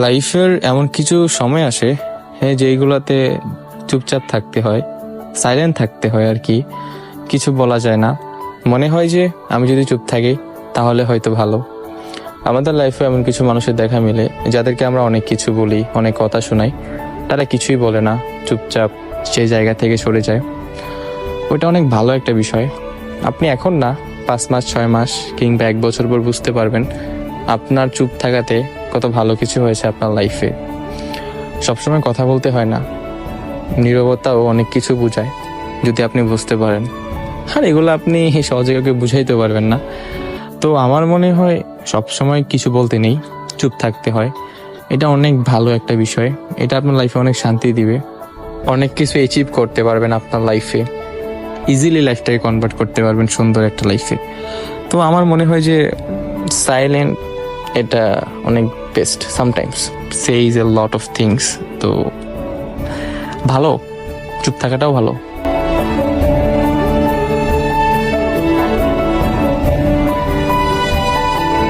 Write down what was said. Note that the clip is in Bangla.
লাইফের এমন কিছু সময় আসে হ্যাঁ যেইগুলোতে চুপচাপ থাকতে হয়, সাইলেন্ট থাকতে হয় আর কি। কিছু বলা যায় না, মনে হয় যে আমি যদি চুপ থাকি তাহলে হয়তো ভালো। আমাদের লাইফে এমন কিছু মানুষের দেখা মিলে যাদেরকে আমরা অনেক কিছু বলি, অনেক কথা শোনাই, তারা কিছুই বলে না, চুপচাপ সেই জায়গা থেকে সরে যায়। ওইটা অনেক ভালো একটা বিষয়। আপনি এখন না, 5 মাস 6 মাস কিংবা 1 বছর পর বুঝতে পারবেন আপনার চুপ থাকাতে কত ভালো কিছু হয়েছে আপনার লাইফে। সবসময় কথা বলতে হয় না, নীরবতাও অনেক কিছু বোঝায় যদি আপনি বুঝতে পারেন। আর এগুলো আপনি সহজে কাউকে বুঝাইতে পারবেন না। তো আমার মনে হয় সবসময় কিছু বলতে নেই, চুপ থাকতে হয়। এটা অনেক ভালো একটা বিষয়, এটা আপনার লাইফে অনেক শান্তি দিবে, অনেক কিছু অ্যাচিভ করতে পারবেন আপনার লাইফে, ইজিলি লাইফটাকে কনভার্ট করতে পারবেন সুন্দর একটা লাইফে। তো আমার মনে হয় যে সাইলেন্ট এটা অনেক best, sometimes সেইজ A lot of things. তো ভালো, চুপ থাকাটাও ভালো।